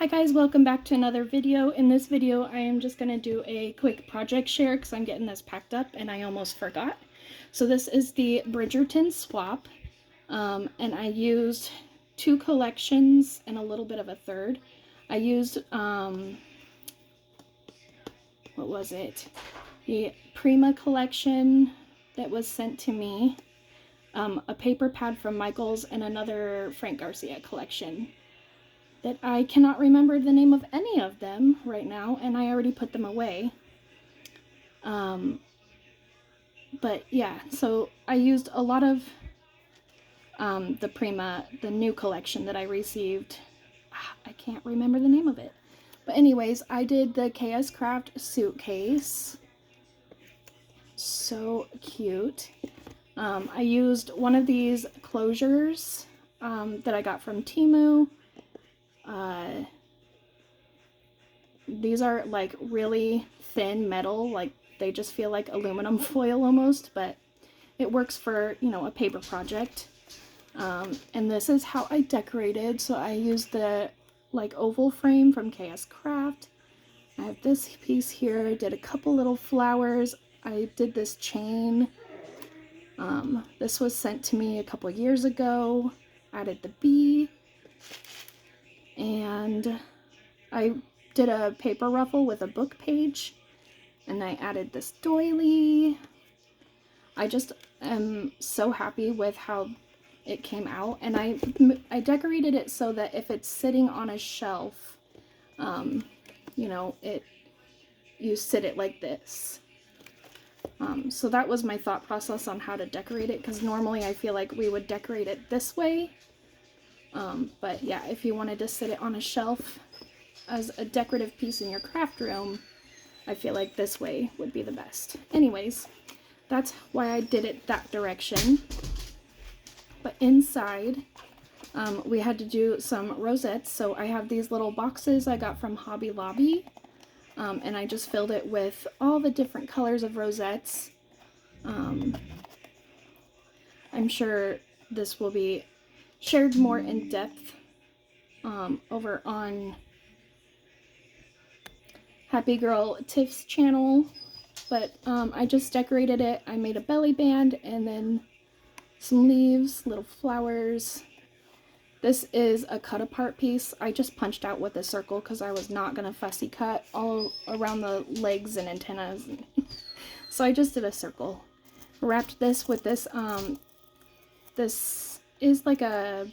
Hi guys, welcome back to another video. In this video, I am just going to do a quick project share because I'm getting this packed up and I almost forgot. So this is the Bridgerton swap, and I used two collections and a little bit of a third. I used, what was it? The Prima collection that was sent to me, a paper pad from Michaels, and another Frank Garcia collection that I cannot remember the name of any of them right now, and I already put them away. But yeah, so I used a lot of the Prima, the new collection that I received. I can't remember the name of it. But anyways, I did the KS Craft suitcase. So cute. I used one of these closures that I got from Temu. These are like really thin metal, like they just feel like aluminum foil almost, but it works for, you know, a paper project. And this is how I decorated. So I used the like oval frame from KS Craft. I have this piece here. I did a couple little flowers. I did this chain. This was sent to me a couple years ago. Added the bee. And I did a paper ruffle with a book page, and I added this doily. I just am so happy with how it came out, and I decorated it so that if it's sitting on a shelf, you know, you sit it like this. So that was my thought process on how to decorate it, because normally I feel like we would decorate it this way. But yeah, if you wanted to sit it on a shelf as a decorative piece in your craft room, I feel like this way would be the best. Anyways, that's why I did it that direction. But inside, we had to do some rosettes. So I have these little boxes I got from Hobby Lobby, and I just filled it with all the different colors of rosettes. I'm sure this will be shared more in depth over on Happy Girl Tiff's channel, but I just decorated it. I made a belly band and then some leaves, little flowers. This is a cut apart piece. I just punched out with a circle because I was not going to fussy cut all around the legs and antennas. So I just did a circle. Wrapped this with this, this is like a,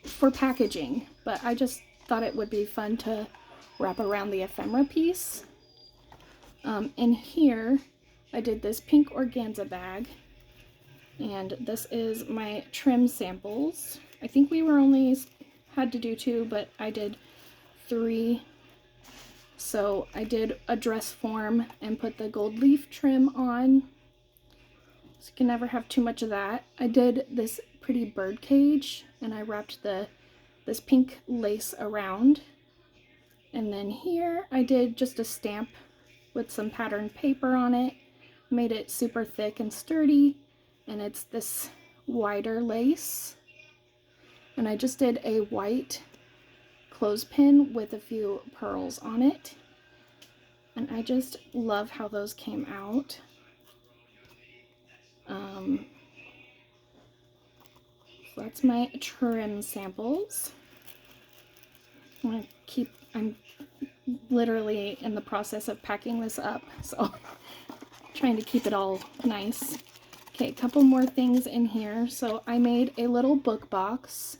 for packaging, but I just thought it would be fun to wrap around the ephemera piece. In here, I did this pink organza bag, and this is my trim samples. I think we were only had to do 2, but I did 3. So I did a dress form and put the gold leaf trim on, so you can never have too much of that. I did this pretty bird cage, and I wrapped this pink lace around. And then here I did just a stamp with some patterned paper on it, made it super thick and sturdy, and it's this wider lace. And I just did a white clothespin with a few pearls on it, and I just love how those came out. So that's my trim samples. I'm literally in the process of packing this up, so trying to keep it all nice. Okay, a couple more things in here. So I made a little book box.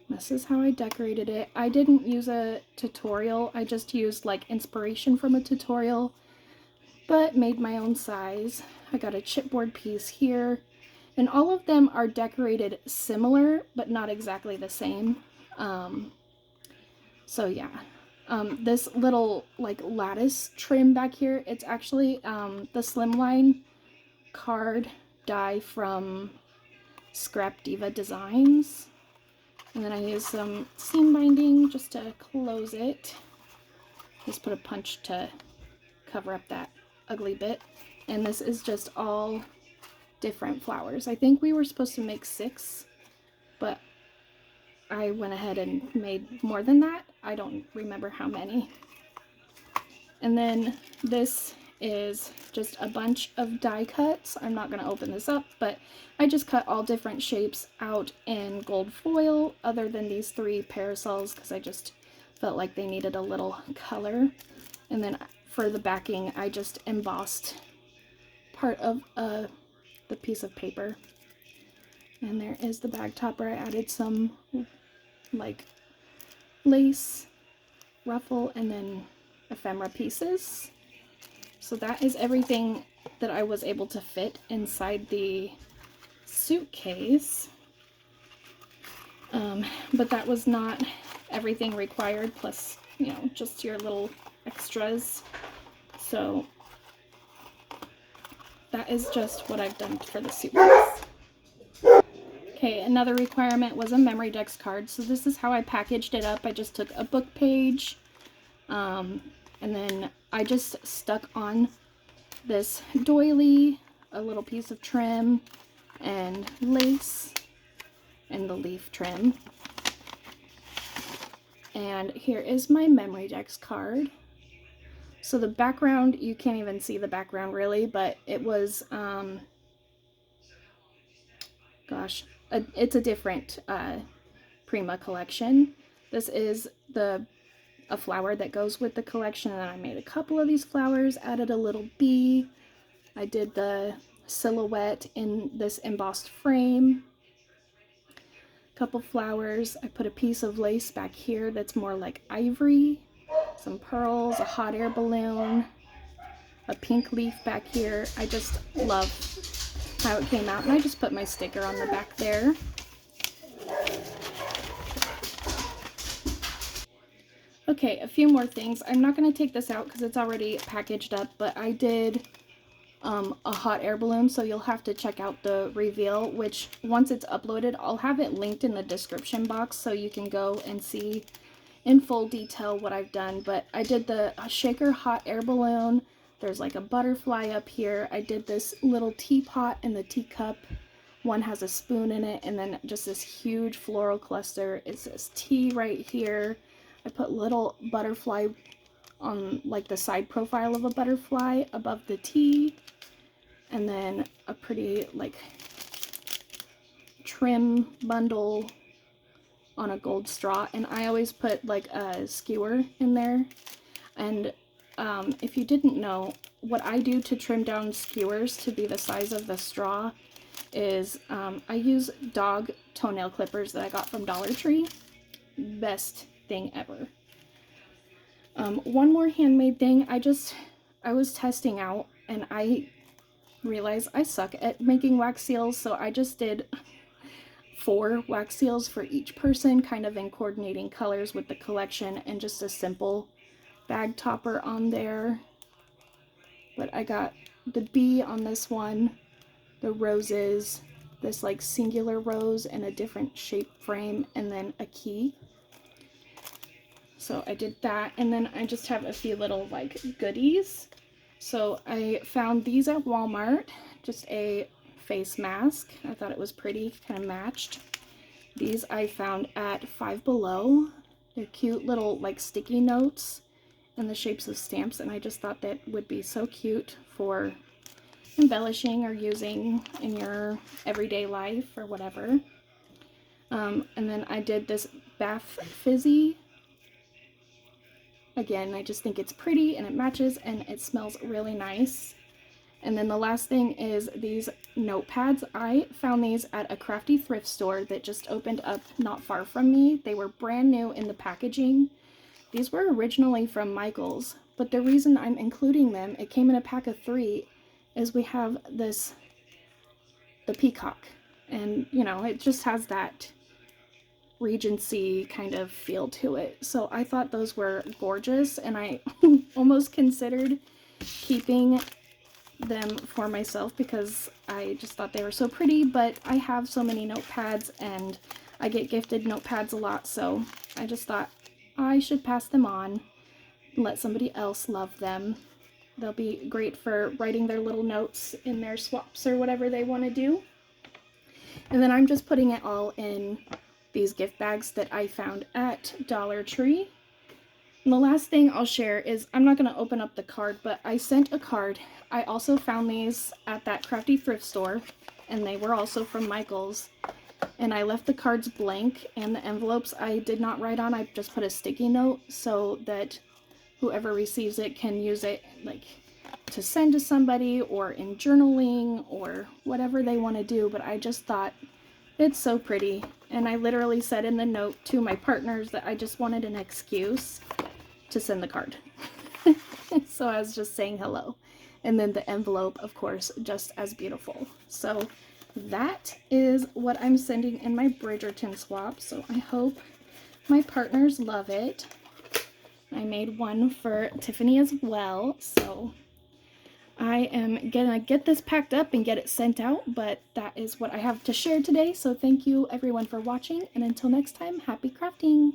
This is how I decorated it. I didn't use a tutorial. I just used like inspiration from a tutorial, but made my own size. I got a chipboard piece here, and all of them are decorated similar, but not exactly the same. So yeah. This little like lattice trim back here, it's actually the slimline card die from Scrap Diva Designs. And then I used some seam binding just to close it. Just put a punch to cover up that ugly bit. And this is just all different flowers. I think we were supposed to make 6, but I went ahead and made more than that. I don't remember how many. And then this is just a bunch of die cuts. I'm not going to open this up, but I just cut all different shapes out in gold foil other than these 3 parasols because I just felt like they needed a little color. And then for the backing, I just embossed part of the piece of paper. And there is the bag topper. I added some like lace, ruffle, and then ephemera pieces. So that is everything that I was able to fit inside the suitcase. But that was not everything required, plus, you know, just your little extras. So that is just what I've done for the suitcase. Okay, another requirement was a memory dex card. So this is how I packaged it up. I just took a book page, and then I just stuck on this doily, a little piece of trim, and lace, and the leaf trim. And here is my memory dex card. So the background, you can't even see the background really, but it was, gosh, it's a different Prima collection. This is a flower that goes with the collection, and I made a couple of these flowers, added a little bee. I did the silhouette in this embossed frame. A couple flowers. I put a piece of lace back here that's more like ivory. Some pearls, a hot air balloon, a pink leaf back here. I just love how it came out, and I just put my sticker on the back there. Okay, a few more things. I'm not going to take this out because it's already packaged up, but I did a hot air balloon, so you'll have to check out the reveal, which once it's uploaded, I'll have it linked in the description box so you can go and see in full detail what I've done. But I did the shaker hot air balloon. There's like a butterfly up here. I did this little teapot and the teacup. One has a spoon in it, and then just this huge floral cluster. It says tea right here. I put little butterfly on like the side profile of a butterfly above the tea, and then a pretty like trim bundle on a gold straw. And I always put like a skewer in there. And if you didn't know, what I do to trim down skewers to be the size of the straw is I use dog toenail clippers that I got from Dollar Tree. Best thing ever. One more handmade thing. I was testing out, and I realized I suck at making wax seals, so I just did 4 wax seals for each person, kind of in coordinating colors with the collection, and just a simple bag topper on there. But I got the bee on this one, the roses, this like singular rose in a different shape frame, and then a key. So I did that, and then I just have a few little like goodies. So I found these at Walmart, just a face mask. I thought it was pretty, kind of matched. These I found at Five Below. They're cute little like sticky notes in the shapes of stamps, and I just thought that would be so cute for embellishing or using in your everyday life or whatever. And then I did this Bath Fizzy. Again, I just think it's pretty and it matches and it smells really nice. And then the last thing is these notepads. I found these at a crafty thrift store that just opened up not far from me. They were brand new in the packaging. These were originally from Michael's, but the reason I'm including them, it came in a pack of 3, is we have this, the peacock. And, you know, it just has that Regency kind of feel to it. So I thought those were gorgeous, and I almost considered keeping them for myself because I just thought they were so pretty, but I have so many notepads and I get gifted notepads a lot, so I just thought I should pass them on and let somebody else love them. They'll be great for writing their little notes in their swaps or whatever they want to do. And then I'm just putting it all in these gift bags that I found at Dollar Tree. And the last thing I'll share is, I'm not going to open up the card, but I sent a card. I also found these at that crafty thrift store, and they were also from Michael's. And I left the cards blank, and the envelopes I did not write on. I just put a sticky note so that whoever receives it can use it like to send to somebody or in journaling or whatever they want to do. But I just thought it's so pretty, and I literally said in the note to my partners that I just wanted an excuse to send the card. So I was just saying hello. And then the envelope, of course, just as beautiful. So that is what I'm sending in my Bridgerton swap. So I hope my partners love it. I made one for Tiffany as well. So I am gonna get this packed up and get it sent out, but that is what I have to share today. So thank you everyone for watching, and until next time, happy crafting!